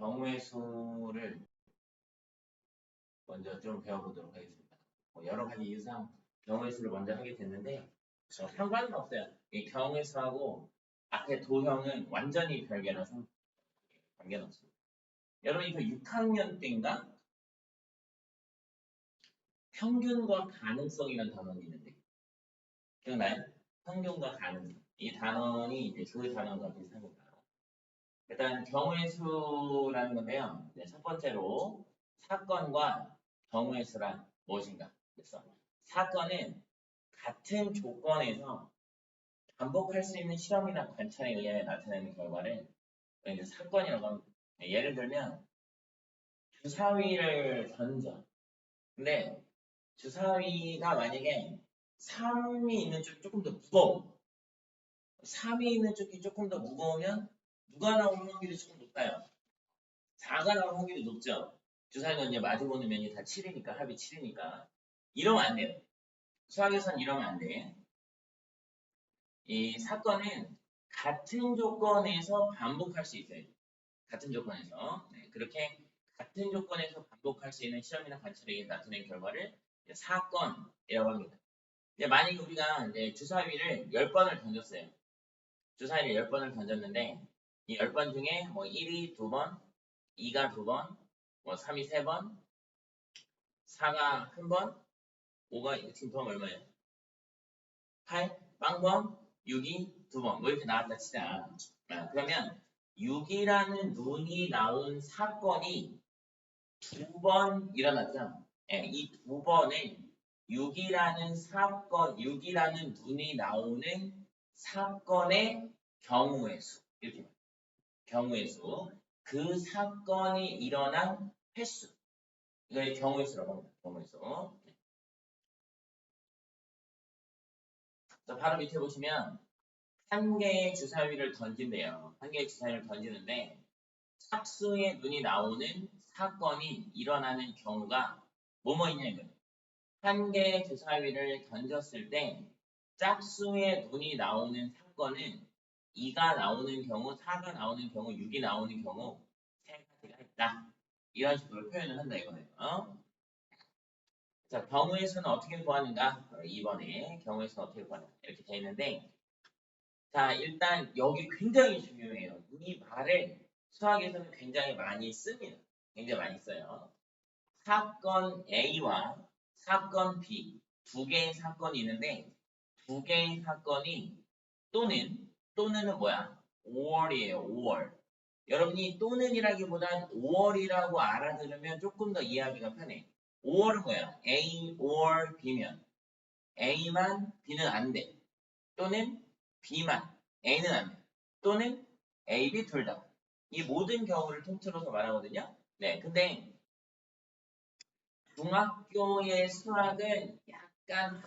경우의 수를 먼저 좀 배워보도록 하겠습니다. 여러 가지 이유상 경우의 수를 먼저 하게 됐는데 상관은 없어요. 이 경우의 수하고 앞에 도형은 완전히 별개라서 관계는 없습니다. 여러분 이거 6학년 때인가? 평균과 가능성이라는 단어가 있는데 기억나요? 평균과 가능성. 이 단어는 이제 그 단어가 비슷합니다. 일단 경우의 수라는 건데요. 첫 번째로 사건과 경우의 수란 무엇인가? 그래서 사건은 같은 조건에서 반복할 수 있는 실험이나 관찰에 의해 나타내는 결과를 이제 사건이라고 합니다. 예를 들면 주사위를 던져. 근데 주사위가 만약에 3이 있는 쪽이 조금 더 무거워. 3이 있는 쪽이 조금 더 무거우면 누가 나올 확률이 조금 높아요. 4가 나올 확률이 높죠. 주사위가 이제 마주보는 면이 다 7이니까 합이 7이니까 이러면 안 돼요. 수학에서는 이러면 안 돼. 이 사건은 같은 조건에서 반복할 수 있어요. 같은 조건에서. 그렇게 같은 조건에서 반복할 수 있는 실험이나 관찰에 의해 나타낸 결과를 사건이라고 합니다. 이제 만약에 우리가 이제 주사위를 10번을 던졌어요. 주사위를 10번을 던졌는데 이 10번 중에 뭐 1이 2번, 2가 2번, 뭐 3이 3번, 4가 1번, 5가 지금 번 얼마예요? 8, 빵번, 6이 2번 뭐 이렇게 나왔다 치자. 그러면 6이라는 눈이 나온 사건이 2번 일어났죠. 이 2번은 6이라는 사건, 6이라는 눈이 나오는 사건의 경우의 수. 이렇게 경우의 수. 그 사건이 일어난 횟수. 이걸 경우의 수라고 합니다. 경우의 수. 바로 밑에 보시면 한 개의 주사위를 던진대요. 한 개의 주사위를 던지는데 짝수의 눈이 나오는 사건이 일어나는 경우가 뭐뭐 있냐면 한 개의 주사위를 던졌을 때 짝수의 눈이 나오는 사건은 2가 나오는 경우, 4가 나오는 경우, 6이 나오는 경우 세 가지가 있다. 이런 식으로 표현을 한다 이거예요. 자, 경우의 수는 어떻게 구하는가? 2번에 경우의 수는 어떻게 구하는가? 이렇게 되어 있는데 자, 일단 여기 굉장히 중요해요. 이 말을 수학에서는 굉장히 많이 씁니다. 굉장히 많이 써요. 사건 A와 사건 B 두 개의 사건이 있는데 두 개의 사건이 또는은 뭐야? 5월이에요. 5월. 여러분이 또는이라기보단 5월이라고 알아들으면 조금 더 이해하기가 편해. 5월은 뭐야? A or B면 A만 B는 안 돼. 또는 B만 A는 안 돼. 또는 A, B 둘 다. 이 모든 경우를 통틀어서 말하거든요. 네, 근데 중학교의 수학은 약간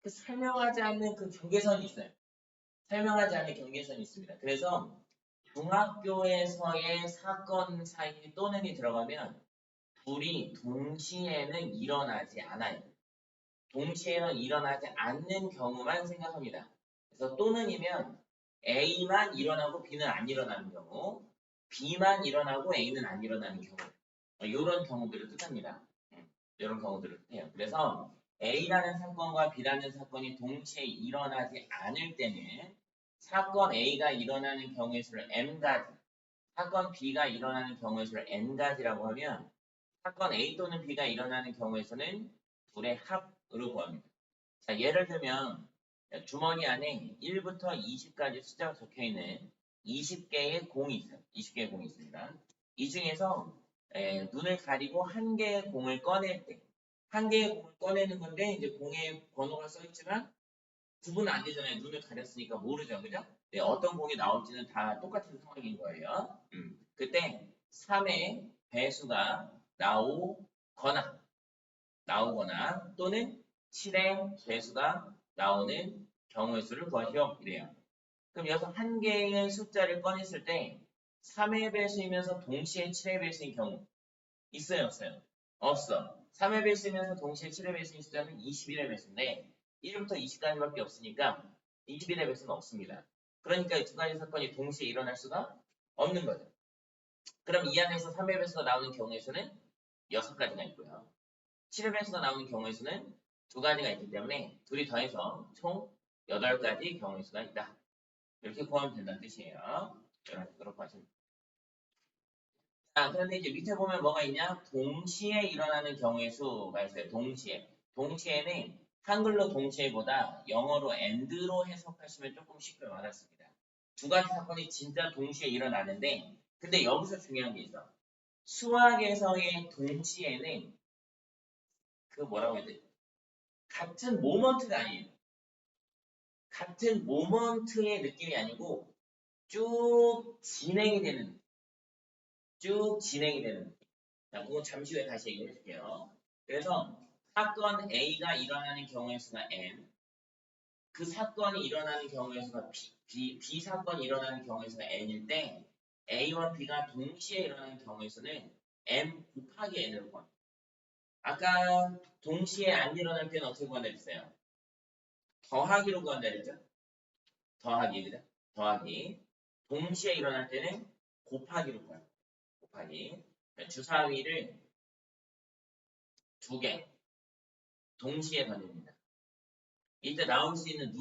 그 설명하지 않는 그 경계선이 있어요. 설명하지 않는 경계선이 있습니다. 그래서 중학교에서의 사건 사이 또는이 들어가면 둘이 동시에는 일어나지 않아요. 동시에는 일어나지 않는 경우만 생각합니다. 그래서 또는이면 A만 일어나고 B는 안 일어나는 경우, B만 일어나고 A는 안 일어나는 경우, 이런 경우들을 뜻합니다. 이런 경우들을 뜻해요. 그래서 A라는 사건과 B라는 사건이 동시에 일어나지 않을 때는 사건 A가 일어나는 경우의 수를 M가지, 사건 B가 일어나는 경우의 수를 N가지라고 하면 사건 A 또는 B가 일어나는 경우의 수는 둘의 합으로 구합니다. 자, 예를 들면 주머니 안에 1부터 20까지 숫자가 적혀있는 20개의 공이 있어요. 20개의 공이 있습니다. 이 중에서 눈을 가리고 한 개의 공을 꺼낼 때, 한 개의 공을 꺼내는 건데 이제 공에 번호가 써있지만 구분 안 되잖아요. 눈을 가렸으니까 모르죠. 그죠? 네, 어떤 공이 나올지는 다 똑같은 상황인 거예요. 그때 3의 배수가 나오거나 또는 7의 배수가 나오는 경우의 수를 구하시오. 이래요. 그럼 여기서 한 개의 숫자를 꺼냈을 때 3의 배수이면서 동시에 7의 배수인 경우 있어요? 없어요? 없어. 3의 배수이면서 동시에 7의 배수인 숫자는 21의 배수인데 1부터 20까지밖에 없으니까 21의 배수는 없습니다. 그러니까 이 두 가지 사건이 동시에 일어날 수가 없는 거죠. 그럼 이 안에서 3의 배수가 나오는 경우의 수는 6가지가 있고요. 7의 배수가 나오는 경우의 수는 2가지가 있기 때문에 둘이 더해서 총 8가지 경우의 수가 있다. 이렇게 구하면 된다는 뜻이에요. 이런 식으로 구하시면 됩니다. 자, 그런데 이제 밑에 보면 뭐가 있냐? 동시에 일어나는 경우의 수가 있어요. 동시에. 동시에는 한글로 동시에보다 영어로 and로 해석하시면 조금 쉽게 와닿습니다. 두 가지 사건이 진짜 동시에 일어나는데, 근데 여기서 중요한 게 있어. 수학에서의 동시에는 그 뭐라고 해야 돼? 같은 모먼트가 아니에요. 같은 모먼트의 느낌이 아니고 쭉 진행이 되는 느낌. 자, 그거 잠시 후에 다시 얘기해 줄게요. 그래서 사건 A가 일어나는 경우의 수가 n, 그 사건이 일어나는 경우의 수가 B 사건이 일어나는 경우의 수가 n일 때 A와 B가 동시에 일어나는 경우의 수는 n 곱하기 n으로 구합니다. 아까 동시에 안 일어날 때는 어떻게 구한다 했어요? 더하기로 구한다 했죠? 더하기, 그죠? 더하기. 동시에 일어날 때는 곱하기로 구합니다. 곱하기. 주사위를 2개 동시에 던집니다. 이때 나올 수 있는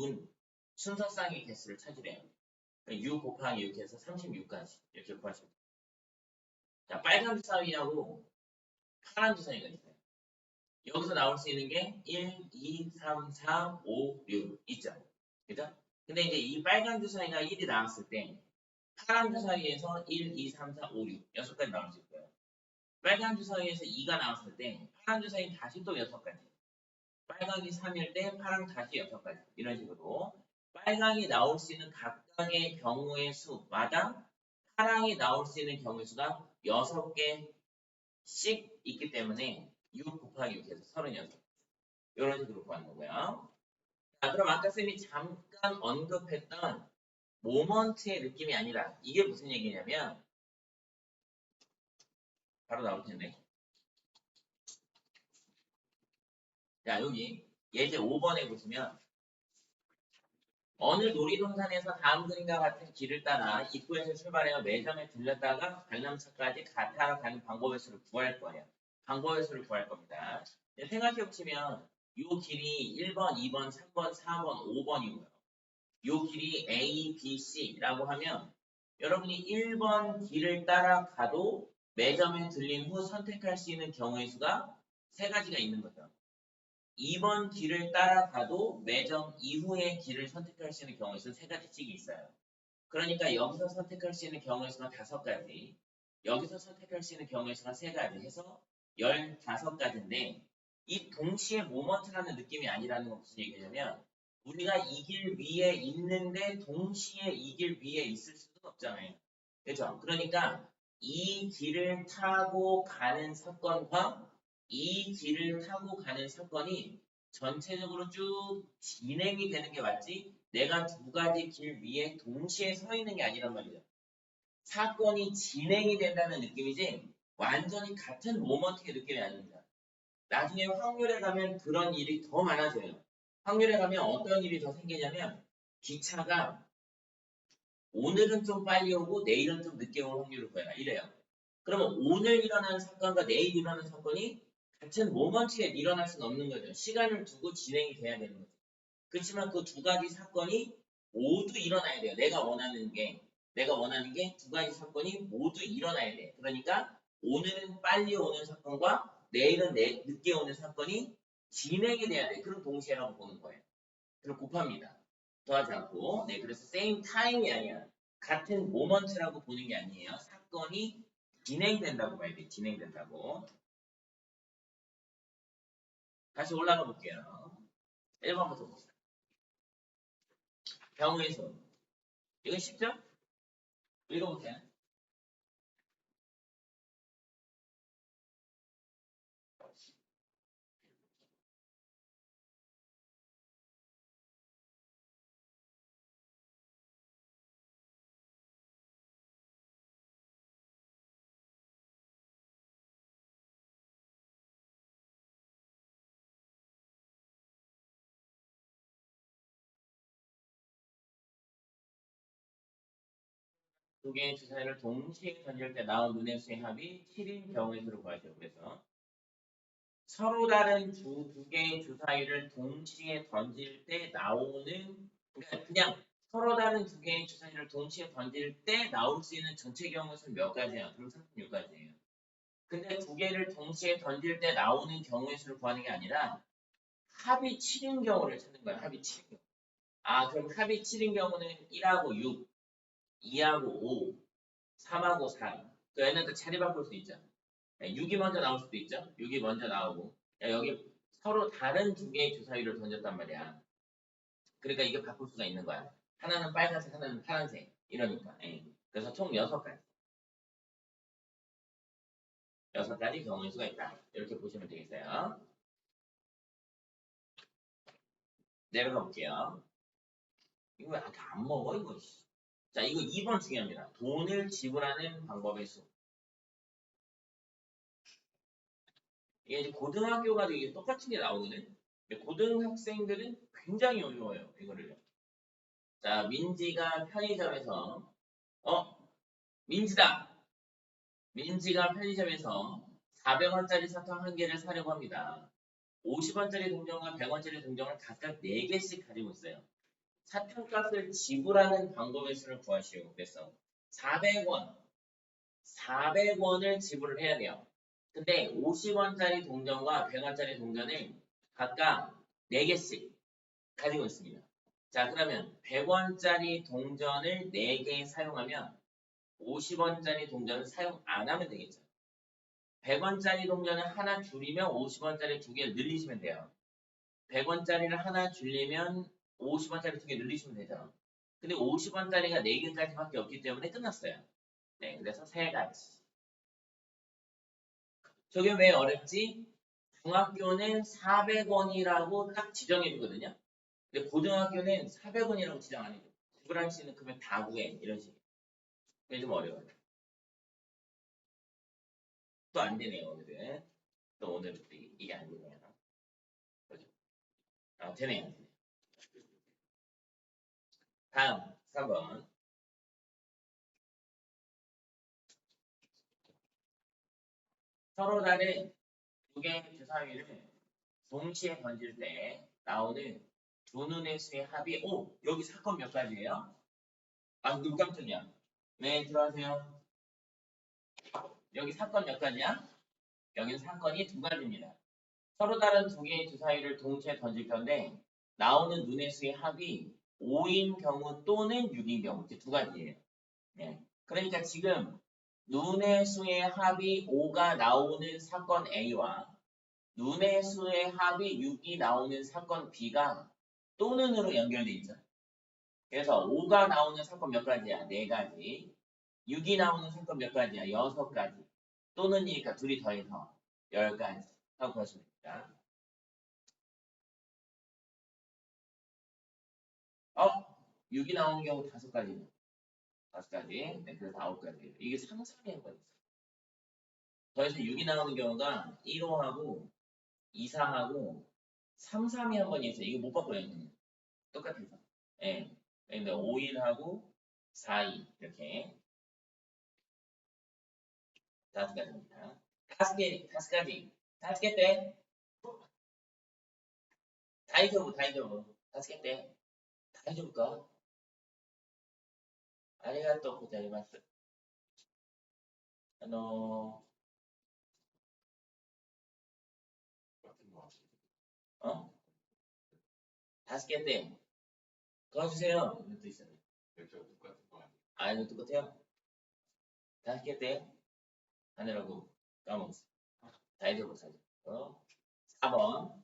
순서쌍의 개수를 찾으래요. 6 곱하기 6 해서 36까지 이렇게 구하시면 돼요. 자, 빨간 주사위하고 파란 주사위가 있어요. 여기서 나올 수 있는 게 1, 2, 3, 4, 5, 6 있죠. 그죠? 근데 이제 이 빨간 주사위가 1이 나왔을 때 파란 주사위에서 1, 2, 3, 4, 5, 6 6가지 나올 수 있고요. 빨간 주사위에서 2가 나왔을 때 파란 주사위는 다시 또 6가지. 빨강이 3일 때 파랑 다시 6가지. 이런 식으로 빨강이 나올 수 있는 각각의 경우의 수마다 파랑이 나올 수 있는 경우의 수가 6개씩 있기 때문에 6 곱하기 6 해서 36. 이런 식으로 구하는 거고요. 자, 그럼 아까 쌤이 잠깐 언급했던 모먼트의 느낌이 아니라 이게 무슨 얘기냐면 바로 나올 텐데. 자, 여기 예제 5번에 보시면 어느 놀이동산에서 다음 그림과 같은 길을 따라 입구에서 출발해서 매점에 들렸다가 관람차까지 가타러 가는 방법의 수를 구할 거예요. 방법의 수를 구할 겁니다. 생각해 보시면 이 길이 1번, 2번, 3번, 4번, 5번이고요. 이 길이 A, B, C라고 하면 여러분이 1번 길을 따라가도 매점에 들린 후 선택할 수 있는 경우의 수가 3가지가 있는 거죠. 2번 길을 따라가도 매점 이후의 길을 선택할 수 있는 경우의 수는 3가지씩이 있어요. 그러니까 여기서 선택할 수 있는 경우의 수가 5가지, 여기서 선택할 수 있는 경우의 수가 3가지 해서 15가지인데 이 동시에 모먼트라는 느낌이 아니라는 건 무슨 얘기냐면 우리가 이 길 위에 있는데 동시에 이 길 위에 있을 수는 없잖아요. 그렇죠? 그러니까 이 길을 타고 가는 사건과 이 길을 타고 가는 사건이 전체적으로 쭉 진행이 되는 게 맞지 내가 2가지 길 위에 동시에 서 있는 게 아니란 말이죠. 사건이 진행이 된다는 느낌이지 완전히 같은 모먼트의 느낌이 아닙니다. 나중에 확률에 가면 그런 일이 더 많아져요. 확률에 가면 어떤 일이 더 생기냐면 기차가 오늘은 좀 빨리 오고 내일은 좀 늦게 올 확률을 구해라 이래요. 그러면 오늘 일어나는 사건과 내일 일어나는 사건이 같은 모먼트에 일어날 수는 없는 거죠. 시간을 두고 진행이 돼야 되는 거죠. 그렇지만 그 2가지 사건이 모두 일어나야 돼요. 내가 원하는 게 2가지 사건이 모두 일어나야 돼. 그러니까 오늘은 빨리 오는 사건과 내일은 늦게 오는 사건이 진행이 돼야 돼. 그럼 동시에라고 보는 거예요. 그럼 곱합니다. 더하지 않고. 네, 그래서 same time이 아니야. 같은 모먼트라고 보는 게 아니에요. 사건이 진행된다고 봐야 돼. 진행된다고. 다시 올라가 볼게요. 1번부터 봅시다. 경우의 수. 이건 쉽죠? 읽어보세요. 두 개의 주사위를 동시에 던질 때 나온 눈의 수의 합이 7인 경우의 수를 구하죠. 그래서 서로 다른 두 개의 주사위를 동시에 던질 때 나오는 그냥 서로 다른 두 개의 주사위를 동시에 던질 때 나올 수 있는 전체 경우의 수는 몇 가지야? 그럼 36가지예요. 근데 두 개를 동시에 던질 때 나오는 경우의 수를 구하는 게 아니라 합이 7인 경우를 찾는 거야. 합이 7인 경우. 아, 그럼 합이 7인 경우는 1하고 6, 2하고 5, 3하고 4. 그 얘네들 자리 바꿀 수 있죠. 6이 먼저 나올 수도 있죠. 6이 먼저 나오고. 야, 여기 서로 다른 두 개의 주사위를 던졌단 말이야. 그러니까 이게 바꿀 수가 있는 거야. 하나는 빨간색, 하나는 파란색. 이러니까. 예. 그래서 총 6가지. 6가지 경우의 수가 있다. 이렇게 보시면 되겠어요. 내려가 볼게요. 이거 왜 아까 안 먹어, 이거. 자, 이거 2번 중요합니다. 돈을 지불하는 방법의 수. 이게 이제 고등학교가 이게 똑같은 게 나오거든. 근데 고등학생들은 굉장히 어려워요, 이거를. 자, 민지가 편의점에서, 민지다! 민지가 편의점에서 400원짜리 사탕 한 개를 사려고 합니다. 50원짜리 동전과 100원짜리 동전을 각각 4개씩 가지고 있어요. 사탕값을 지불하는 방법의 수를 구하시오. 그래서 400원, 400원을 지불을 해야 돼요. 근데 50원짜리 동전과 100원짜리 동전을 각각 4개씩 가지고 있습니다. 자, 그러면 100원짜리 동전을 4개 사용하면 50원짜리 동전을 사용 안 하면 되겠죠. 100원짜리 동전을 하나 줄이면 50원짜리 2개를 늘리시면 돼요. 100원짜리를 하나 줄이면 50원짜리 2개 늘리시면 되죠. 근데 50원짜리가 4개까지밖에 없기 때문에 끝났어요. 네, 그래서 3가지. 저게 왜 어렵지? 중학교는 400원이라고 딱 지정해 주거든요. 근데 고등학교는 400원이라고 지정 안 해줘. 지불할 수 있는 금액 다 구해. 이런 식으로. 그게 좀 어려워요. 또 안 되네요, 오늘은. 또 오늘은 이게 안 되네요. 그죠? 아, 되네요. 다음, 3번. 서로 다른 두 개의 주사위를 동시에 던질 때 나오는 두 눈의 수의 합이, 여기 사건 몇 가지예요? 아, 눈 깜짝이야. 네, 들어가세요. 여기 사건 몇 가지야? 여기는 사건이 2가지입니다. 서로 다른 두 개의 주사위를 동시에 던질 건데 나오는 눈의 수의 합이 5인 경우 또는 6인 경우 이렇게 2가지예요. 네. 그러니까 지금 눈의 수의 합이 5가 나오는 사건 A와 눈의 수의 합이 6이 나오는 사건 B가 또는으로 연결돼 있죠. 그래서 5가 나오는 사건 몇 가지야? 4가지. 6이 나오는 사건 몇 가지야? 6가지. 또는이니까 둘이 더해서 10가지 하고 보시면 됩니다. 6이 나오는 경우 5가지. 5가지. 네, 그래서 9가지. 이게 상상의 한 번 있어요. 더해서 6이 나오는 경우가 1호하고 2, 3하고 3, 3이 한 번 있어요. 이거 못 바꿔요. 똑같아서. 예. 근데 5, 1하고 4, 2 이렇게 5가지입니다. 5개, 5가지. 5개 때. 다이저브, 다이저브. 5개 때. 다이저브까? 아리가또 고자이마스. あの 어? 5개 때. 도와주세요. 이것도 있어요. 아, 이거 똑같아요. 5개 때. 하느라고 까먹었어. 다이저브 사죠. 4번.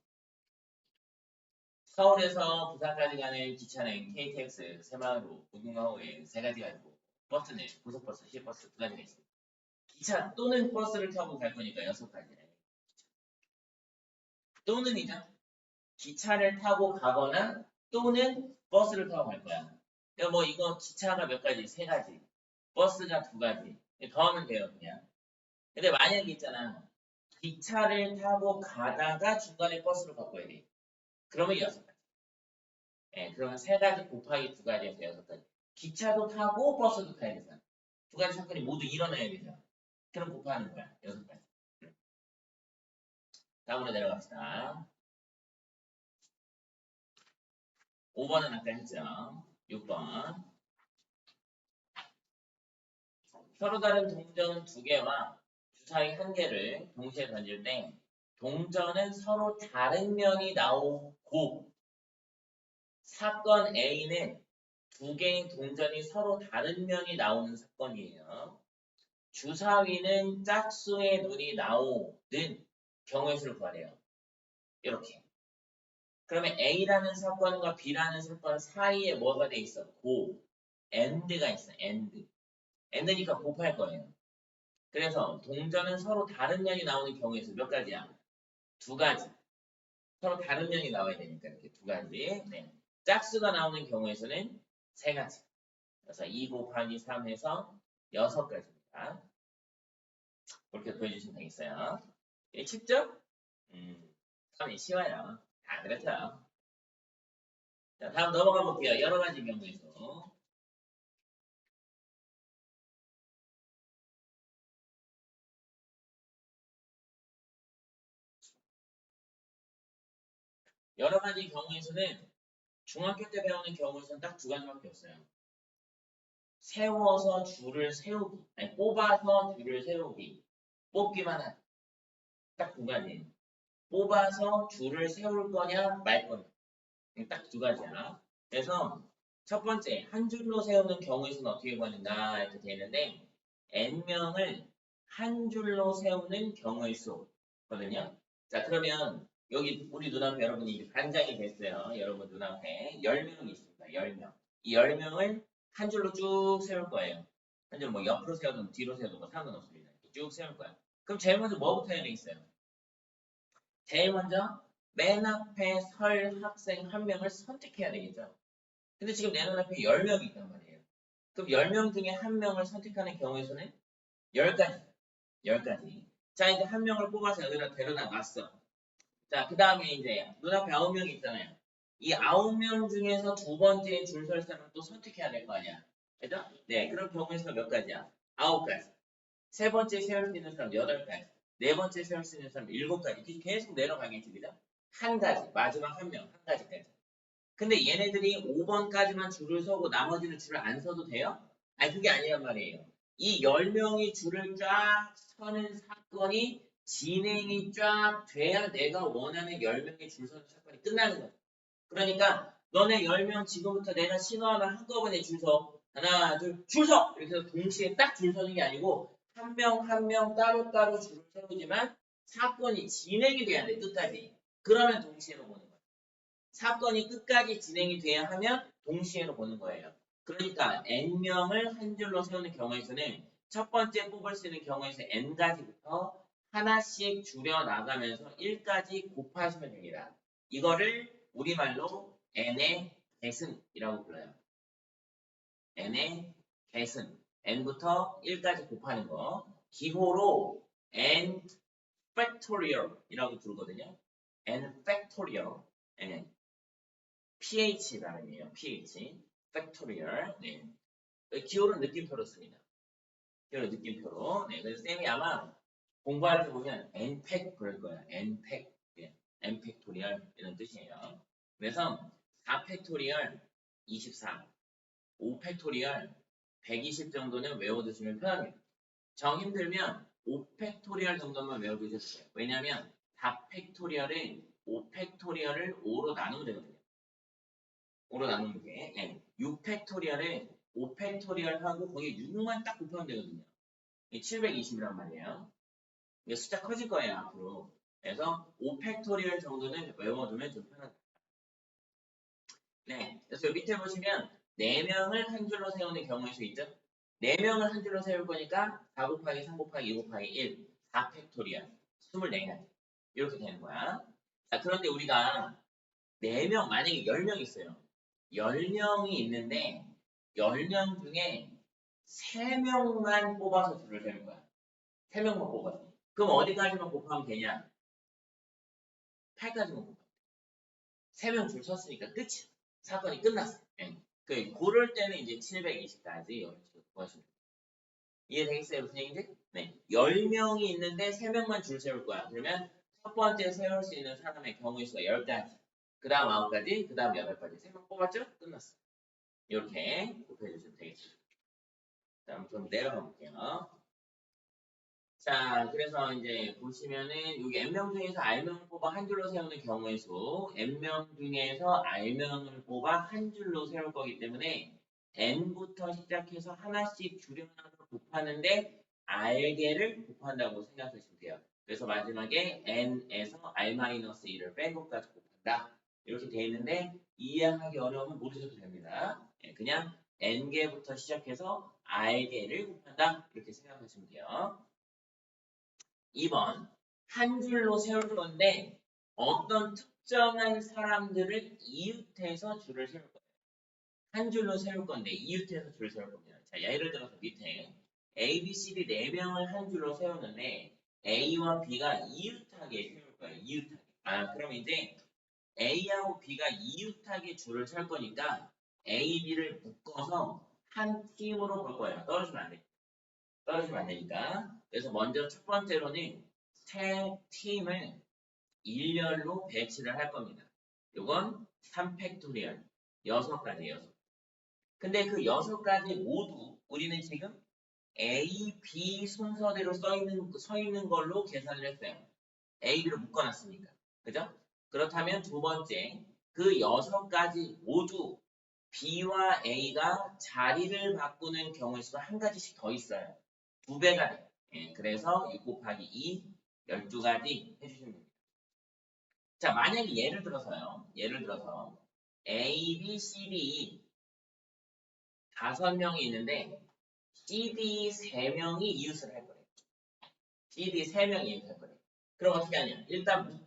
서울에서 부산까지 가는 기차는 KTX, 새마을호, 무궁화호에 3가지가 있고 버스는 고속버스, 시외버스 2가지가 있습니다. 기차 또는 버스를 타고 갈 거니까 6가지. 또는이죠. 기차를 타고 가거나 또는 버스를 타고 갈 거야. 그러니까 뭐 이거 기차가 몇 가지? 3가지. 버스가 2가지. 더하면 돼요, 그냥. 근데 만약에 있잖아. 기차를 타고 가다가 중간에 버스를 바꿔야 돼. 그러면 6가지. 예, 그러면 3가지 곱하기 2가지에서 6가지. 기차도 타고 버스도 타야 되잖아. 두 가지 사건이 모두 일어나야 되죠. 그럼 곱하는 거야. 6가지. 다음으로 내려갑시다. 5번은 아까 했죠. 6번. 서로 다른 동전 2개와 주사위 1개를 동시에 던질 때 동전은 서로 다른 면이 나오고 사건 A는 2개의 동전이 서로 다른 면이 나오는 사건이에요. 주사위는 짝수의 눈이 나오는 경우의 수를 구하래요. 이렇게. 그러면 A라는 사건과 B라는 사건 사이에 뭐가 돼 있어? AND가 있어. AND니까 곱할 거예요. 그래서 동전은 서로 다른 면이 나오는 경우의 수 몇 가지야? 2가지. 서로 다른 면이 나와야 되니까 이렇게 2가지. 네. 짝수가 나오는 경우에서는 3가지. 그래서 2 곱하기 3 해서 6가지입니다. 그렇게 보여주시면 되겠어요. 예, 쉽죠? 참 쉬워요. 다 그렇죠. 자, 다음 넘어가 볼게요. 여러 가지 경우에서. 여러 가지 경우에서는 중학교 때 배우는 경우에서는 딱 2가지밖에 없어요. 세워서 줄을 세우기. 아니, 뽑아서 줄을 세우기. 뽑기만 한. 딱 2가지. 뽑아서 줄을 세울 거냐 말 거냐. 딱 2가지야. 그래서 첫 번째 한 줄로 세우는 경우에서는 어떻게 구하는가 이렇게 되는데 n명을 한 줄로 세우는 경우의 수거든요. 자 그러면 여기 우리 눈앞에 여러분이 이제 반장이 됐어요. 여러분 눈앞에 10명이 있습니다. 10명. 이 10명을 한 줄로 쭉 세울 거예요. 한 줄 뭐 옆으로 세우든 뒤로 세우든 뭐 상관없습니다. 쭉 세울 거야. 그럼 제일 먼저 뭐부터 해야 되겠어요? 제일 먼저 맨 앞에 설 학생 한 명을 선택해야 되겠죠. 근데 지금 내 눈앞에 10명이 있단 말이에요. 그럼 10명 중에 한 명을 선택하는 경우에서는 10가지. 10가지. 자, 이제 한 명을 뽑아서 여기다 데려다 놨어. 자, 그 다음에 이제 눈앞에 9명이 있잖아요. 이 9명 중에서 2번째 줄 설 사람을 또 선택해야 될 거 아니야. 그죠? 네, 그런 경우에서 몇 가지야? 9가지. 세 번째 세울 수 있는 사람 8가지. 네 번째 세울 수 있는 사람 7가지. 이렇게 계속 내려가겠지, 그죠? 한 가지. 마지막 한 명. 한 가지까지. 근데 얘네들이 5번까지만 줄을 서고 나머지는 줄을 안 서도 돼요? 아니 그게 아니란 말이에요. 이 10명이 줄을 쫙 서는 사건이 진행이 쫙 돼야 내가 원하는 10명의 줄 서는 사건이 끝나는 거야. 그러니까 너네 10명 지금부터 내가 신호하면 한꺼번에 줄 서. 하나 둘 줄 서! 이렇게 해서 동시에 딱 줄 서는 게 아니고 한 명 한 명 따로따로 줄을 세우지만 사건이 진행이 돼야 돼 끝까지. 그러면 동시에로 보는 거야. 사건이 끝까지 진행이 돼야 하면 동시에로 보는 거예요. 그러니까 n명을 한 줄로 세우는 경우에서는 첫 번째 뽑을 수 있는 경우에서 n가지부터 하나씩 줄여 나가면서 1까지 곱하시면 됩니다. 이거를 우리말로 n의 계승이라고 불러요. n의 계승. n부터 1까지 곱하는 거. 기호로 n factorial이라고 부르거든요. n factorial. ph 발음이에요. ph. factorial. 네. 기호는 느낌표로 씁니다. 기호는 느낌표로. 네. 그래서 쌤이 아마 공부할 때 보면 n팩 그럴 거예요. n팩. 네. n팩토리얼 이런 뜻이에요. 그래서 4팩토리얼 24, 5팩토리얼 120 정도는 외워두시면 편합니다. 정 힘들면 5팩토리얼 정도만 외워두셔도 돼요. 왜냐하면 4팩토리얼은 5팩토리얼을 5로 나누면 되거든요. 5로 나누는 게 네. 6팩토리얼에 5팩토리얼하고 거기 6만 딱 곱하면 되거든요. 720이란 말이에요. 이게 숫자 커질 거예요 앞으로. 그래서 5팩토리얼 정도는 외워두면 좀 편하다. 네. 그래서 밑에 보시면 4명을 한 줄로 세우는 경우의 수 있죠? 4명을 한 줄로 세울 거니까 4 곱하기 3 곱하기 2 곱하기 1 4팩토리얼 24가지 이렇게 되는 거야. 자 그런데 우리가 4명 만약에 10명 있어요. 10명이 있는데 10명 중에 3명만 뽑아서 줄을 세울 거야. 3명만 뽑아서. 그럼 어디까지만 곱하면 되냐? 8까지만 곱하면 돼. 3명 줄 섰으니까 끝이야. 사건이 끝났어. 예. 그럴 때는 이제 720까지 구하시면 돼요. 이해되겠어요? 무슨 얘기인지? 네. 10명이 있는데 3명만 줄 세울 거야. 그러면 첫 번째 세울 수 있는 사람의 경우의 수가 10가지. 그 다음 9가지, 그 다음 8가지. 3명 뽑았죠? 끝났어. 이렇게 곱해주시면 되겠습니다. 다음 좀 내려가 볼게요. 자, 그래서 이제 보시면은 여기 n명 중에서 r명을 뽑아 한 줄로 세우는 경우의 수, n명 중에서 r명을 뽑아 한 줄로 세울 거기 때문에 n부터 시작해서 하나씩 줄여나서 곱하는데 r개를 곱한다고 생각하시면 돼요. 그래서 마지막에 n에서 r-1을 빼고 까지 곱한다. 이렇게 돼 있는데 이해하기 어려우면 모르셔도 됩니다. 그냥 n개부터 시작해서 r개를 곱한다. 이렇게 생각하시면 돼요. 2번 한 줄로 세울 건데 어떤 특정한 사람들을 이웃해서 줄을 세울 거예요. 한 줄로 세울 건데 이웃해서 줄을 세울 겁니다. 자, 예를 들어서 밑에 A, B, C, D 4명을 한 줄로 세우는데 A와 B가 이웃하게 세울 거예요. 이웃하게. 아, 그럼 이제 A하고 B가 이웃하게 줄을 설 거니까 A, B를 묶어서 한 팀으로 볼 거예요. 떨어지면 안 돼. 떨어지면 안 되니까. 그래서 먼저 첫 번째로는 새 팀을 일렬로 배치를 할 겁니다. 이건 3팩토리얼 6가지예요. 근데 그 6가지 모두 우리는 지금 A, B 순서대로 서 있는 걸로 계산을 했어요. A, B로 묶어놨으니까. 그죠? 그렇다면 두 번째, 그 6가지 모두 B와 A가 자리를 바꾸는 경우의 수가 한 가지씩 더 있어요. 2배가 돼. 그래서 6 곱하기 2, 12가지 해주시면 됩니다. 자, 만약에 예를 들어서 A, B, C, D 5명이 있는데 CD 3명이 이웃을 할 거예요. CD 3명이 이웃을 할 거예요. 그럼 어떻게 하냐? 일단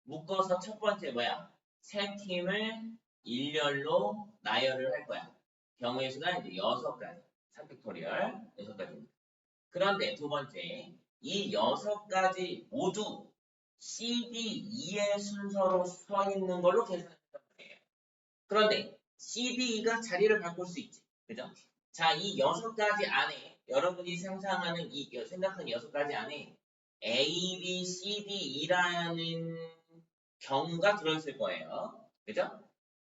묶어서 첫 번째 뭐야? 세 팀을 일렬로 나열을 할 거야. 경우의 수가 이제 6가지. 3팩토리얼 6가지입니다. 그런데 두 번째, 이 6가지 모두 CD2의 순서로 서 있는 걸로 계산했단 말이에요. 그런데 CD가 자리를 바꿀 수 있지. 그죠? 자, 이 6가지 안에 여러분이 생각하는 6가지 안에 A, B, C, D, E라는 경우가 들어있을 거예요. 그죠?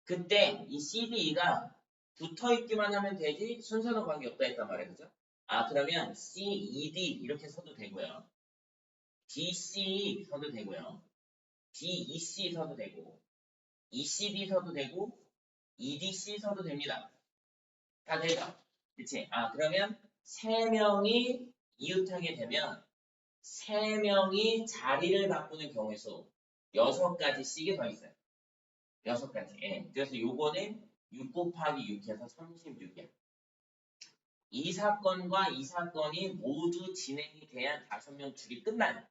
그때 이 CD가 붙어있기만 하면 되지 순서는 관계없다 했단 말이에요. 그죠? 아, 그러면 CED 이렇게 써도 되고요. DC 써도 되고요. DEC 써도 되고 ECD 써도 되고 EDC 써도 됩니다. 다 되죠? 그치? 아, 그러면 3명이 이웃하게 되면 3명이 자리를 바꾸는 경우의 수 6가지씩이 더 있어요. 6가지. 예. 그래서 요거는 6 곱하기 6해서 36이야. 이 사건과 이 사건이 모두 진행이 돼야 5명 줄이 끝나요.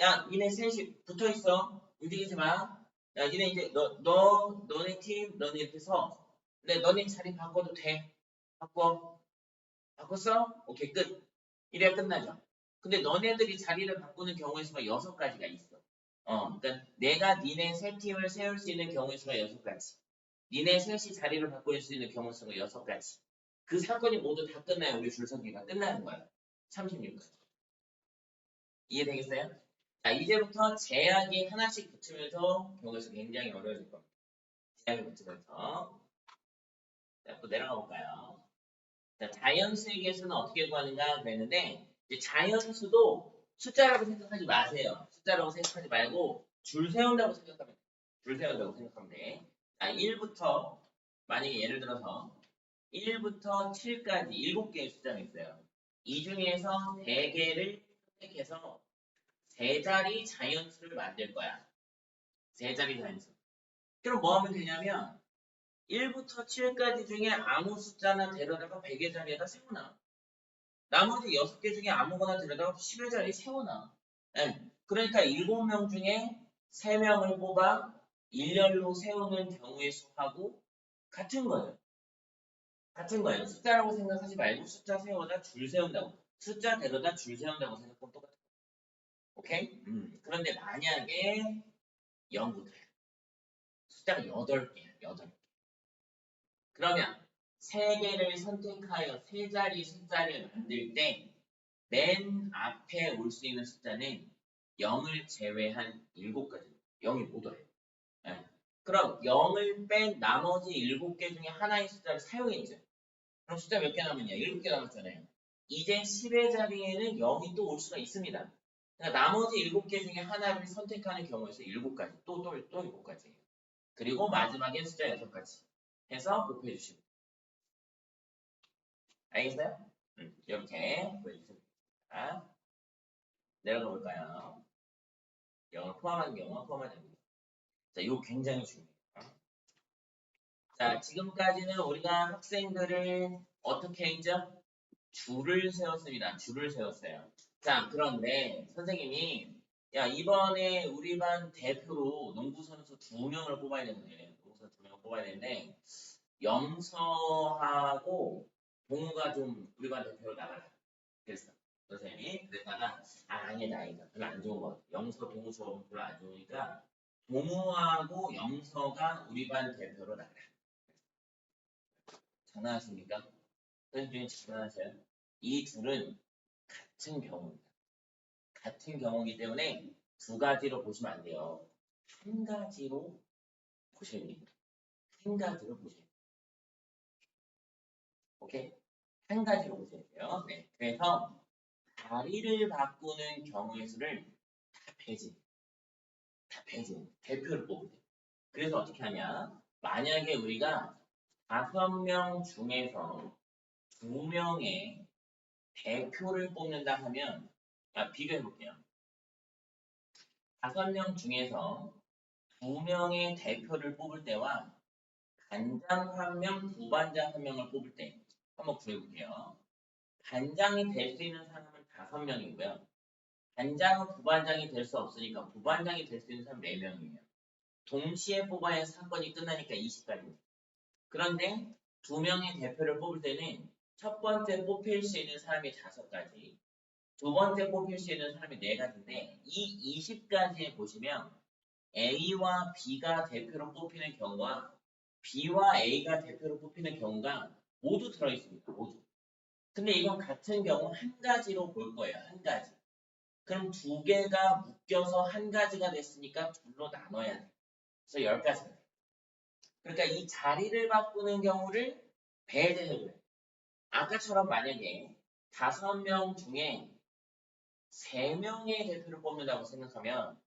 야, 니네 셋이 붙어 있어. 움직이지 마. 야, 니네 이제 너네 팀, 너네 이렇게 서. 근데 너네 자리 바꿔도 돼. 바꿨어? 오케이, 끝. 이래야 끝나죠. 근데 너네들이 자리를 바꾸는 경우의 수가 6가지가 있어. 그러니까 내가 니네 세 팀을 세울 수 있는 경우의 수가 6가지. 니네 셋이 자리를 바꿀 수 있는 경우의 수가 6가지. 그 사건이 모두 다 끝나야 우리 줄서기가 끝나는 거야. 36가지. 이해되겠어요? 자, 이제부터 제약이 하나씩 붙으면서 경우의 수 굉장히 어려워질 겁니다. 제약이 붙으면서. 자, 또 내려가 볼까요? 자, 자연수의 개수는 어떻게 구하는가 그랬는데 이제 자연수도 숫자라고 생각하지 마세요. 숫자라고 생각하지 말고 줄 세운다고 생각하면 돼. 줄 세운다고 생각하면 돼. 자, 1부터 만약에 예를 들어서 1부터 7까지 7개의 숫자가 있어요. 이 중에서 3개를 선택해서 세 자리 자연수를 만들 거야. 세 자리 자연수. 그럼 뭐 하면 되냐면 1부터 7까지 중에 아무 숫자나 데려다가 100의 자리에다 세워놔. 나머지 6개 중에 아무거나 데려다가 10의 자리에 세워놔. 네. 그러니까 7명 중에 3명을 뽑아 일렬로 세우는 경우의 수하고 같은 거예요. 같은 거예요. 숫자라고 생각하지 말고 숫자 세워다 줄 세운다고. 숫자 데려다 줄 세운다고 생각하면 똑같아요. 오케이? 그런데 만약에 0부터야. 숫자가 8개야. 8개. 그러면 세 개를 선택하여 세 자리 숫자를 만들 때 맨 앞에 올 수 있는 숫자는 0을 제외한 7가지. 0이 못 와요. 예. 그럼 0을 뺀 나머지 7개 중에 하나의 숫자를 사용했죠. 그럼 숫자 몇 개 남았냐? 7개 남았잖아요. 이제 10의 자리에는 0이 또 올 수가 있습니다. 그러니까 나머지 7개 중에 하나를 선택하는 경우에서 7가지, 또 7가지예요. 그리고 마지막에 숫자 6가지 해서 곱해주시면 돼요. 알겠어요? 이렇게 보여주시면 됩니다. 내려가 볼까요? 0을 포함한 경우와 포함하지 않는 경우. 자, 이거 굉장히 중요해요. 자, 지금까지는 우리가 학생들을 어떻게 했죠? 줄을 세웠습니다. 줄을 세웠어요. 자, 그런데 선생님이 야, 이번에 우리 반 대표로 농구 선수 2명을 뽑아야 되는데, 농구 선수 2명을 뽑아야 되는데, 영서하고 동우가 좀 우리 반 대표로 나가라. 그랬어. 선생님이 그랬다가 아니다. 별로 안 좋은 것 같아. 영서 동우 수업은 별로 안 좋으니까 동우하고 영서가 우리 반 대표로 나가라. 장난하십니까? 선생님 장난하세요? 이 둘은 같은 경우입니다. 같은 경우이기 때문에 두 가지로 보시면 안 돼요. 한 가지로 보셔야 됩니다. 한 가지로 보셔야 돼요. 오케이? 한 가지로 보셔야 돼요. 네. 그래서 자리를 바꾸는 경우의 수를 다 배제. 다 배제. 대표를 뽑으세요. 그래서 어떻게 하냐? 만약에 우리가 5명 중에서 2명의 대표를 뽑는다 하면, 비교해 볼게요. 5명 중에서 2명의 대표를 뽑을 때와 반장 1명, 부반장 1명을 뽑을 때 한번 구해볼게요. 반장이 될 수 있는 사람은 5명이고요. 반장은 부반장이 될 수 없으니까 부반장이 될 수 있는 사람 4명이에요. 동시에 뽑아야 사건이 끝나니까 20가지입니다. 그런데 2명의 대표를 뽑을 때는 첫 번째 뽑힐 수 있는 사람이 5가지, 두 번째 뽑힐 수 있는 사람이 4가지인데 이 20가지에 보시면 A와 B가 대표로 뽑히는 경우와 B와 A가 대표로 뽑히는 경우가 모두 들어있습니다. 모두. 근데 이건 같은 경우 한 가지로 볼 거예요. 한 가지. 그럼 2개가 묶여서 한 가지가 됐으니까 둘로 나눠야 돼요. 그래서 10가지가 돼요. 그러니까 이 자리를 바꾸는 경우를 배제해줘요. 아까처럼 만약에 5명 중에 3명의 대표를 뽑는다고 생각하면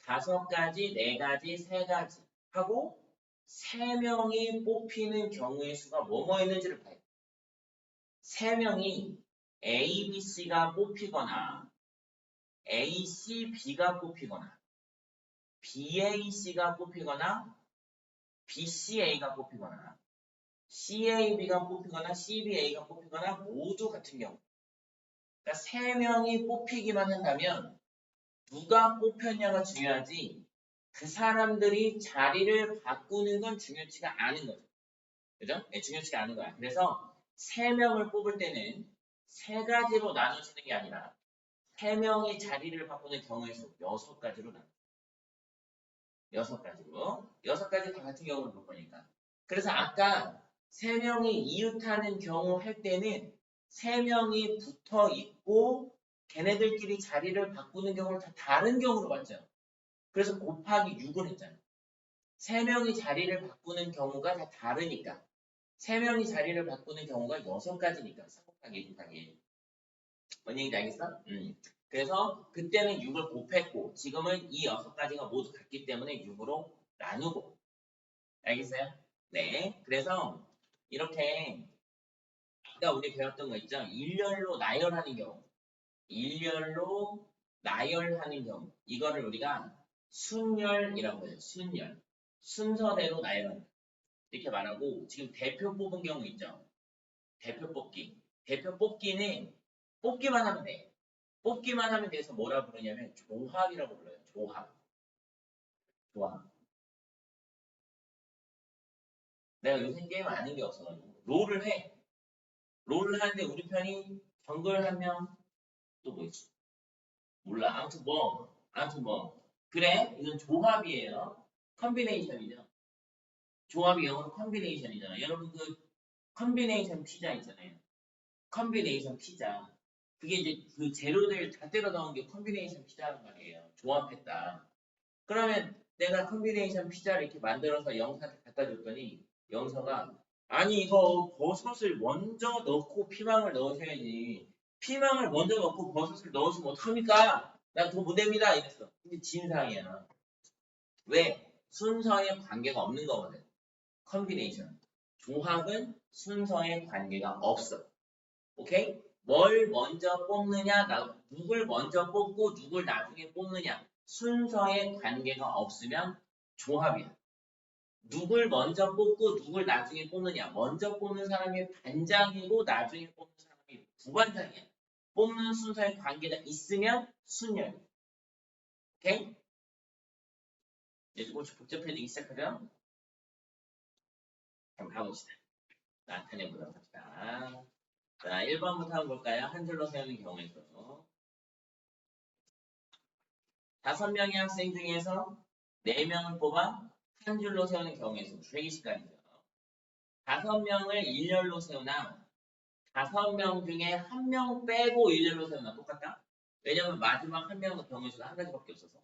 5가지, 4가지, 3가지 하고 3명이 뽑히는 경우의 수가 뭐뭐 있는지를 봐요. 3명이 A, B, C가 뽑히거나 A, C, B가 뽑히거나 B, A, C가 뽑히거나 B, C, A가 뽑히거나 C, A, B가 뽑히거나 C, B, A가 뽑히거나 모두 같은 경우. 그러니까 3명이 뽑히기만 한다면 누가 뽑혔냐가 중요하지 그 사람들이 자리를 바꾸는 건 중요치가 않은 거죠. 그죠? 네, 중요치가 않은 거야. 그래서 3명을 뽑을 때는 3가지로 나눠지는 게 아니라 3명이 자리를 바꾸는 경우의 수 6가지로 나눠. 6가지로. 6가지 다 같은 경우를 볼 거니까. 그래서 아까 3명이 이웃하는 경우 할 때는 3명이 붙어 있고 걔네들끼리 자리를 바꾸는 경우를 다 다른 경우로 봤죠. 그래서 곱하기 6을 했잖아요. 3명이 자리를 바꾸는 경우가 다 다르니까 3명이 자리를 바꾸는 경우가 6가지니까 4 곱하기 1 곱하기 1. 뭔 얘기인지 알겠어? 그래서 그때는 6을 곱했고 지금은 이 6가지가 모두 같기 때문에 6으로 나누고. 알겠어요? 네. 그래서 이렇게 아까 우리 배웠던 거 있죠? 일렬로 나열하는 경우. 일렬로 나열하는 경우. 이거를 우리가 순열이라고 해요. 순열. 순서대로 나열한다. 이렇게 말하고 지금 대표 뽑은 경우 있죠? 대표 뽑기. 대표 뽑기는 뽑기만 하면 돼. 뽑기만 하면 돼서 뭐라 부르냐면 조합이라고 불러요. 조합. 조합. 내가 요새 게임 아는 게 없어가지고 롤을 해. 롤을 하는데 우리 편이 정글 한 명, 또 뭐 있지? 몰라. 아무튼 뭐. 그래, 이건 조합이에요. 컨비네이션이죠. 조합이 영어로 컨비네이션이잖아. 여러분 컨비네이션 피자 있잖아요. 컨비네이션 피자. 그게 이제 그 재료들 다 때려 넣은 게 컨비네이션 피자란 말이에요. 조합했다. 그러면 내가 컨비네이션 피자를 이렇게 만들어서 영사한테 갖다 줬더니 영사가 아니 이거 버섯을 먼저 넣고 피망을 넣으셔야지. 피망을 먼저 넣고 버섯을 넣으시면 어떡합니까? 난 돈 못 냅니다 이랬어. 근데 진상이야. 왜? 순서에 관계가 없는 거거든. 컨비네이션. 조합은 순서에 관계가 없어. 오케이? 뭘 먼저 뽑느냐, 누굴 먼저 뽑고 누굴 나중에 뽑느냐. 순서에 관계가 없으면 조합이야. 누굴 먼저 뽑고 누굴 나중에 뽑느냐. 먼저 뽑는 사람이 반장이고 나중에 뽑는 사람이 부반장이야. 뽑는 순서에 관계가 있으면 순열이야. 오케이? 이제 조금씩 복잡해지기 시작하죠? 한번 가봅시다. 나타내보도록 합시다. 자, 1번부터 한번 볼까요? 한 줄로 세우는 경우에서 5명의 학생 중에서 4명을 뽑아 한 줄로 세우는 경우에서 120가지죠. 5명을 일렬로 세우나 5명 중에 1명 빼고 일렬로 세우나 똑같다? 왜냐면 마지막 1명은 경우에서 한 가지밖에 없어서.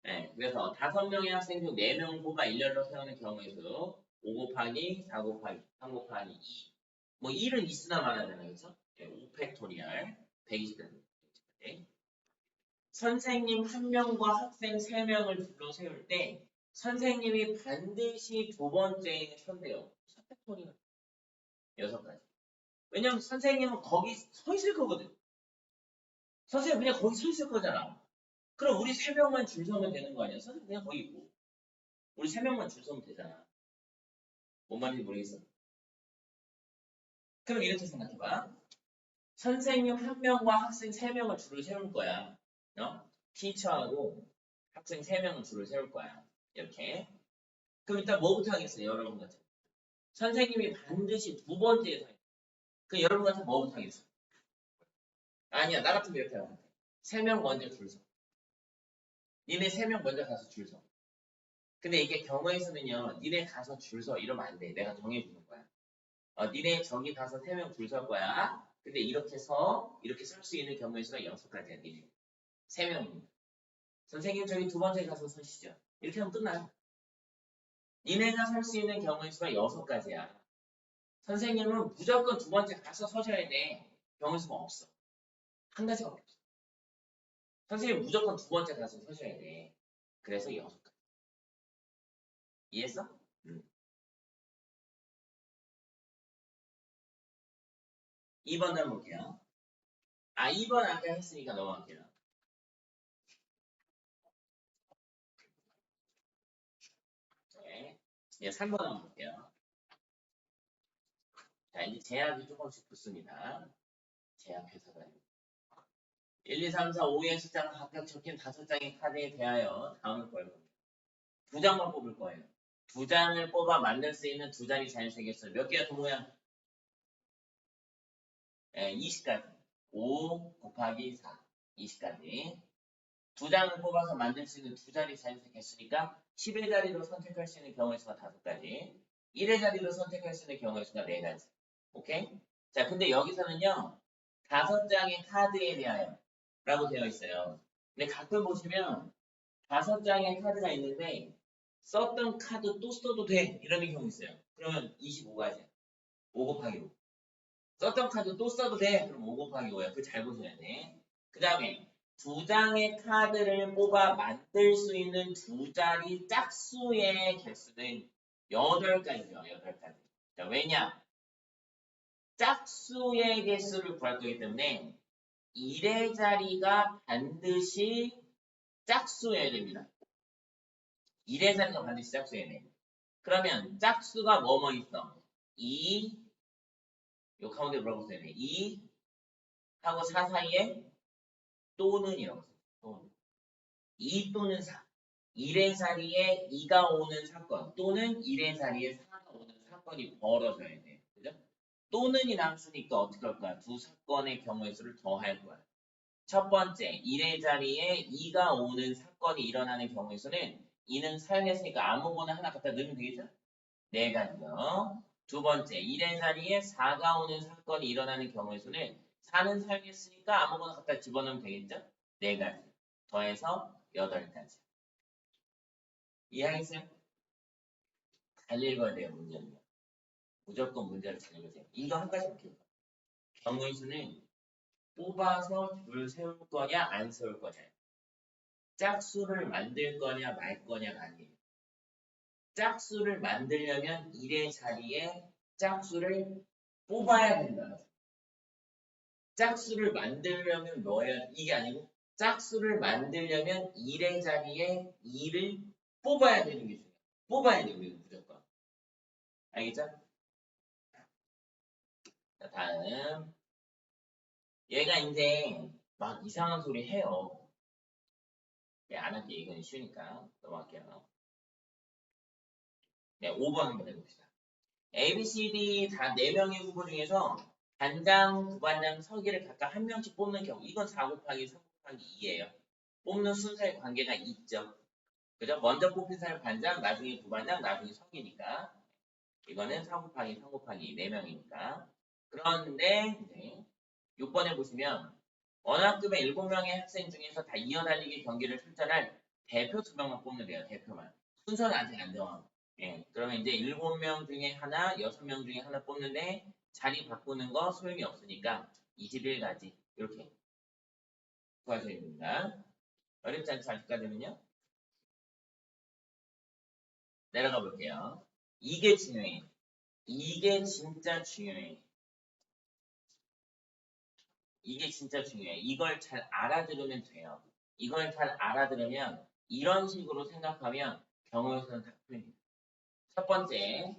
네, 그래서 5명의 학생 중 4명을 뽑아 일렬로 세우는 경우에서 5 곱하기 4 곱하기 3 곱하기 2. 뭐 1은 있으나 마나잖아요. 그렇죠? 5팩토리얼 120가지. 선생님 1명과 학생 3명을 줄로 세울 때 선생님이 반드시 두 번째에 선대요. 3팩토리얼 6가지. 왜냐면 선생님은 거기 서 있을 거거든. 선생님 그냥 거기 서 있을 거잖아. 그럼 우리 3명만 줄 서면 되는 거 아니야? 선생님 그냥 거기 있고. 우리 3명만 줄 서면 되잖아. 뭔 말인지 모르겠어. 그럼 이렇게 생각해봐. 선생님 1명과 학생 3명을 줄을 세울 거야. 티처하고 학생 3명을 줄을 세울 거야. 이렇게. 그럼 일단 뭐부터 하겠어요? 여러분 같은. 선생님이 반드시 두 번째에 서 있어. 그 여러분 같은 뭐부터 하겠어? 아니야. 나 같으면 이렇게 하면 돼. 3명 먼저 줄 서. 니네 3명 먼저 가서 줄 서. 근데 이게 경우에서는요. 니네 가서 줄 서. 이러면 안 돼. 내가 정해주는 거야. 니네 저기 가서 3명 줄 설 거야. 근데 이렇게 설 수 있는 경우의 수가 6가지야. 니네. 3명입니다. 선생님 저기 두 번째 가서 서시죠. 이렇게 하면 끝나요. 니네가 설 수 있는 경우의 수가 6가지야. 선생님은 무조건 두 번째 가서 서셔야 돼. 경우의 수가 없어. 한 가지밖에 없어. 선생님 무조건 두 번째 가서 서셔야 돼. 그래서 6가지. 이해했어? 2번 한번 볼게요. 2번 아까 했으니까 넘어갈게요. 네. 3번 한번 볼게요. 자, 이제 제약이 조금씩 붙습니다. 제약 회사가 1, 2, 3, 4, 5의 숫자가 각각 적힌 5장의 카드에 대하여 다음을 걸 겁니다. 2장만 뽑을 거예요. 2장을 뽑아 만들 수 있는 두 자리 자연색의 수. 몇 개야, 그 모양? 20가지. 5 곱하기 4. 20가지. 2장을 뽑아서 만들 수 있는 두 자리 자연색 개수니까 10의 자리로 선택할 수 있는 경우의 수가 5가지. 1의 자리로 선택할 수 있는 경우의 수가 4가지. 오케이? 자, 근데 여기서는요. 5장의 카드에 대하여 라고 되어 있어요. 근데 가끔 보시면 5장의 카드가 있는데 썼던 카드 또 써도 돼 이러는 경우 있어요. 그러면 25가지 5 곱하기 5. 썼던 카드 또 써도 돼. 그럼 5 곱하기 5야. 그거 잘 보셔야 돼. 그 다음에 2장의 카드를 뽑아 만들 수 있는 두 자리 짝수의 개수는 8가지죠. 8가지. 자, 왜냐? 짝수의 개수를 구할 거기 때문에 1의 자리가 반드시 짝수여야 됩니다. 1의 자리가 반드시 짝수여야 돼. 그러면 짝수가 뭐뭐 있어? 2, 요 가운데 뭐라고 써야 돼? 2 하고 4 사이에 또는 이라고 써요. 2 또는 4. 1의 자리에 2가 오는 사건 또는 1의 자리에 4가 오는 사건이 벌어져야 돼. 그죠? 또는이 나왔으니까 어떻게 할 거야? 두 사건의 경우의 수를 더할 거야. 첫 번째, 1의 자리에 2가 오는 사건이 일어나는 경우의 수는 2는 사용했으니까 아무거나 하나 갖다 넣으면 되겠죠? 4가지요. 두 번째, 1의 자리에 4가 오는 사건이 일어나는 경우의 수는 4는 사용했으니까 아무거나 갖다 집어넣으면 되겠죠? 4가지. 더해서 8가지. 이해하겠어요? 잘 읽어야 돼요, 문제는. 무조건 문제를 잘 읽으세요. 이거 한 가지만 기억해요. 경우의 수는 뽑아서 줄 세울 거냐, 안 세울 거냐. 짝수를 만들 거냐, 말 거냐가 아니에요. 짝수를 만들려면 1의 자리에 짝수를 뽑아야 된다. 짝수를 만들려면 뭐야? 이게 아니고 짝수를 만들려면 1의 자리에 2를 뽑아야 되는 게 중요해요. 뽑아야 돼요, 우리는 무조건. 알겠죠? 자, 다음. 얘가 이제 막 이상한 소리 해요. 네, 안 할게. 이건 쉬우니까 넘어갈게요. 네, 5번 한번 해봅시다. A, B, C, D 다 4명의 후보 중에서 반장, 부반장, 서기를 각각 한 명씩 뽑는 경우 이건 4 곱하기 3 곱하기 2예요. 뽑는 순서의 관계가 있죠. 그죠? 먼저 뽑힌 사람이 반장, 나중에 부반장, 나중에 서기니까 이거는 4 곱하기 3 곱하기 4명이니까 그런데 이제 6번에 보시면 원학급의 7명의 학생 중에서 다 이어달리기 경기를 출전할 대표 2명만 뽑는 거예요. 대표만. 순서는 아직 안 정하고. 예, 그러면 이제 7명 중에 하나, 6명 중에 하나 뽑는데 자리 바꾸는 거 소용이 없으니까 21가지 이렇게 구하셔야 됩니다. 어렵지 않죠? 아직까지는요? 내려가 볼게요. 이게 중요해. 이게 진짜 중요해. 이게 진짜 중요해. 이걸 잘 알아들으면 돼요. 이걸 잘 알아들으면 이런 식으로 생각하면 경우에서는 다 풀립니다. 첫 번째,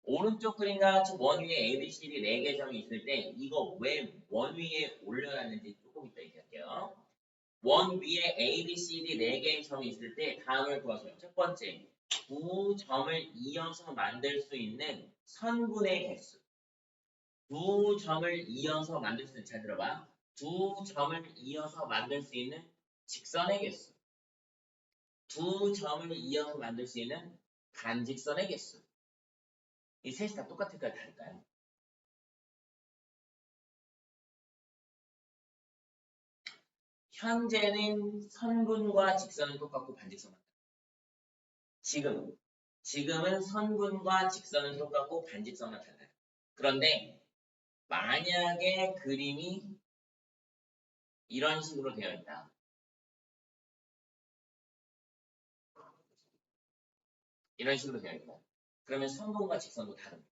오른쪽 그림과 같이 원 위에 A, B, C, D 4개 점이 있을 때 이거 왜 원 위에 올려놨는지 조금 이따 얘기할게요. 원 위에 A, B, C, D 4개의 점이 있을 때 다음을 구하세요. 첫 번째, 두 점을 이어서 만들 수 있는 선분의 개수. 두 점을 이어서 만들 수 있는, 잘 들어봐. 두 점을 이어서 만들 수 있는 직선의 개수. 두 점을 이어서 만들 수 있는 반직선의 개수. 이 셋이 다 똑같을까요? 다를까요? 현재는 선분과 직선은 똑같고 반직선은 지금은 선분과 직선은 똑같고 반직선은 달라요. 그런데 만약에 그림이 이런 식으로 되어 있다. 이런 식으로 되어 있다. 그러면 선분과 직선도 다릅니다.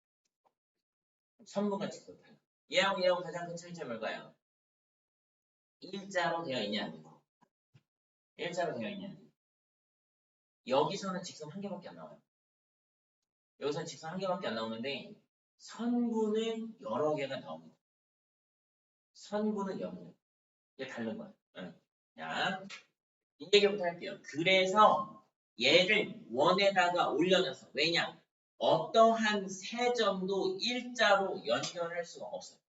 선분과 직선도 다릅니다. 얘하고 가장 큰 차이점이 뭘까요? 일자로 되어 있냐 안 되냐. 일자로 되어 있냐 안 되냐. 여기서는 직선 한 개밖에 안 나와요. 여기서는 직선 한 개밖에 안 나오는데 선분은 여러 개가 나옵니다. 선분은 여러 개. 이게 다른 거야. 응. 자, 이 얘기부터 할게요. 그래서 얘를 원에다가 올려놔서 왜냐? 어떠한 세 점도 일자로 연결할 수가 없어요.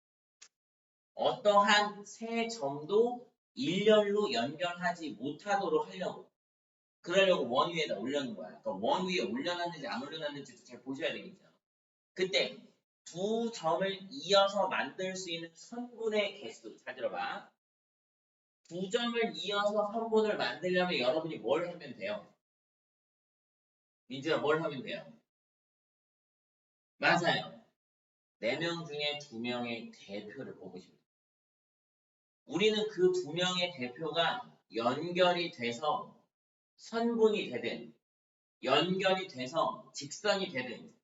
어떠한 세 점도 일렬로 연결하지 못하도록 하려고. 그러려고 원 위에다 올려놓은 거야. 그러니까 원 위에 올려놨는지 안 올려놨는지도 잘 보셔야 되겠죠. 그때 두 점을 이어서 만들 수 있는 선분의 개수. 잘 들어봐. 두 점을 이어서 선분을 만들려면 여러분이 뭘 하면 돼요? 민주야, 뭘 하면 돼요? 맞아요. 4명 중에 2명의 대표를 뽑으십니다. 우리는 그 2명의 대표가 연결이 돼서 선분이 되든 연결이 돼서 직선이 되든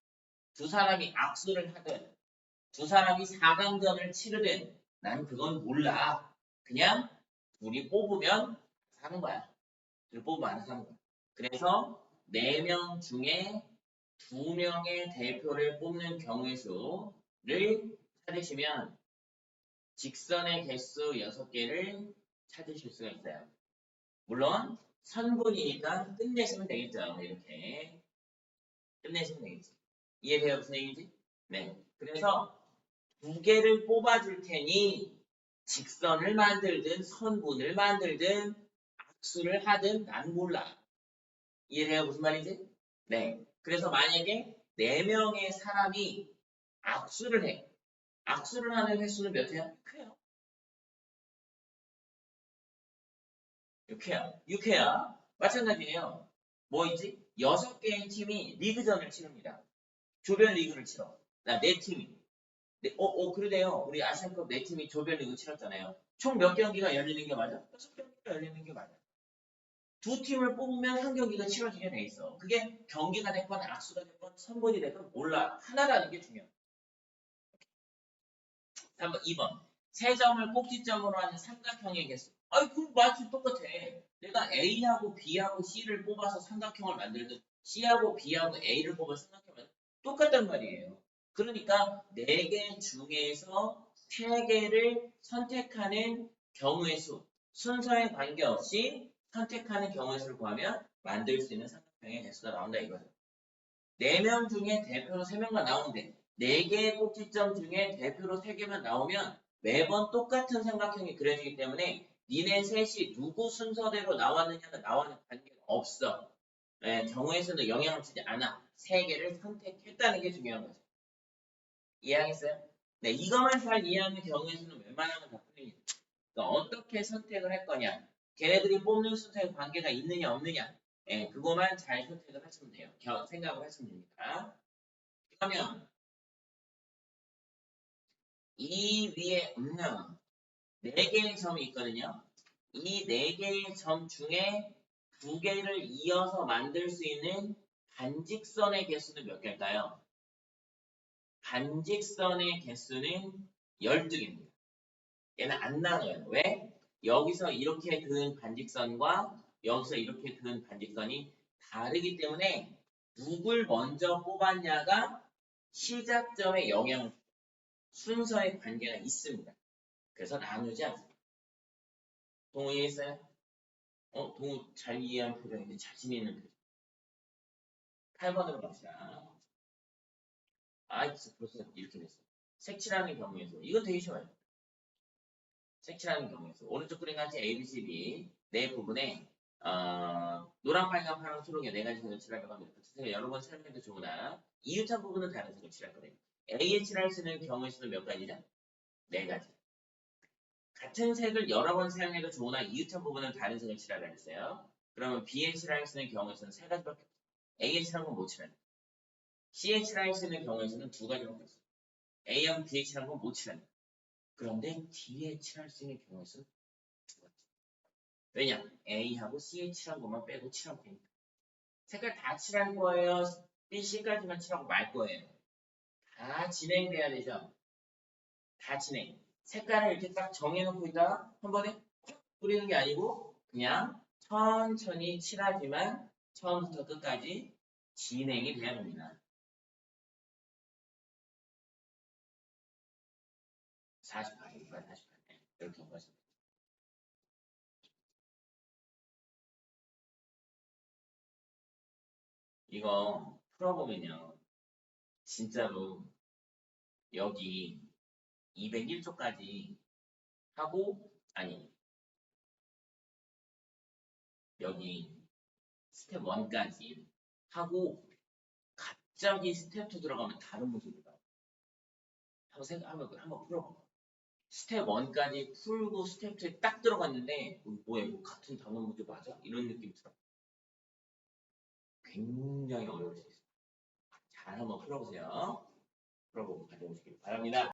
두 사람이 악수를 하든 두 사람이 4강전을 치르든 난 그건 몰라. 그냥 둘이 뽑으면 사는 거야. 둘이 뽑으면 알아서 하는 거야. 그래서 4명 중에 2명의 대표를 뽑는 경우의 수를 찾으시면 직선의 개수 6개를 찾으실 수가 있어요. 물론 선분이니까 끝내시면 되겠죠. 이렇게 끝내시면 되겠지. 이해돼요? 무슨 얘기인지? 네. 그래서 2개를 뽑아줄 테니 직선을 만들든 선분을 만들든 악수를 하든 난 몰라. 이해돼요? 무슨 말인지? 네. 그래서 만약에 4명의 사람이 악수를 해. 악수를 하는 횟수는 몇 회야? 6회야. 6회야. 6회야. 마찬가지예요. 뭐 있지? 6개의 팀이 리그전을 치릅니다. 조별 리그를 치러. 나 4팀이. 그러네요. 우리 아시안컵 4팀이 조별 리그 치렀잖아요. 총 몇 경기가 열리는 게 맞아? 6경기가 열리는 게 맞아. 두 팀을 뽑으면 한 경기가 치러지게 돼 있어. 그게 경기가 됐건 악수가 됐건 선발이 됐건 몰라. 하나라는 게 중요해. 3번, 2번. 세 점을 꼭지점으로 하는 삼각형의 개수. 아이, 그럼 마치 똑같아. 내가 A하고 B하고 C를 뽑아서 삼각형을 만들든 C하고 B하고 A를 뽑아서 삼각형을 만들든 똑같단 말이에요. 그러니까 4개 중에서 3개를 선택하는 경우의 수. 순서에 관계없이 선택하는 경우의 수를 구하면 만들 수 있는 삼각형의 개수가 나온다 이거죠. 4명 중에 대표로 3명만 나오는데 4개의 꼭지점 중에 대표로 3개만 나오면 매번 똑같은 삼각형이 그려지기 때문에 니네 셋이 누구 순서대로 나왔느냐는 나와는 관계가 없어. 경우의 수는 영향을 주지 않아. 3개를 선택했다는 게 중요한 거죠. 이해하겠어요? 네, 이것만 잘 이해하면 경우의 수는 웬만하면 다 풀립니다. 그러니까 어떻게 선택을 할 거냐, 걔네들이 뽑는 순서에 관계가 있느냐 없느냐, 그거만 잘 선택을 하시면 돼요. 생각을 하시면 됩니다. 그러면 이 위에 4개의 점이 있거든요. 이 4개의 점 중에 2개를 이어서 만들 수 있는 반직선의 개수는 몇 개일까요? 반직선의 개수는 12개입니다. 얘는 안 나눠요. 왜? 여기서 이렇게 그은 반직선과 여기서 이렇게 그은 반직선이 다르기 때문에 누굴 먼저 뽑았냐가 시작점에 영향을 줘요. 순서의 관계가 있습니다. 그래서 나누지 않습니다. 동우 이해했어요? 동우 잘 이해한 표정인데 자신 있는 표정. 8번으로 갑시다. 벌써 이렇게 됐어. 색칠하는 경우에서 이거 되게 쉬워요. 색칠하는 경우에서 오른쪽 그림 같이 A, B, C, D 네 부분에 노란, 빨간, 파랑, 초록의 4가지 색을 칠하려고 합니다. 그 여러 번 칠하는 좋으나 이유찬 부분은 다른 색을 칠할 거예요. A에 칠할 수 있는 경우의 수는 몇 가지죠? 4가지. 같은 색을 여러 번 사용해도 좋으나 이유찬 부분은 다른 색을 칠하라 했어요. 그러면 B에 칠할 수 있는 경우의 수는 3가지밖에 없어요. A에 칠한 건 못 칠하는 거예요. C에 칠할 수 있는 경우의 수는 2가지밖에 없어요. A하고 B에 칠한 건 못 칠하는 거예요. 그런데 D에 칠할 수 있는 경우의 수는 2가지. 왜냐? A하고 C에 칠한 것만 빼고 칠하면 되니까. 색깔 다 칠할 거예요? B, C까지만 칠하고 말 거예요? 다 진행돼야 되죠? 다 진행. 색깔을 이렇게 딱 정해놓고 있다가 한 번에 확 뿌리는 게 아니고 그냥 천천히 칠하지만 처음부터 끝까지 진행이 돼야 됩니다. 48입니다. 48. 이렇게 보시면 이거 풀어보면요. 진짜로 여기 201조까지 하고 여기 스텝 1까지 하고 갑자기 스텝 2 들어가면 다른 모습이 나와요. 한번 풀어봐. 스텝 1까지 풀고 스텝 2에 딱 들어갔는데 뭐야 이거 같은 단어 문제 맞아? 이런 느낌 들어. 굉장히 어려울 수 있어요. 잘 한번 풀어보세요. 풀어보고 가져오시길 바랍니다.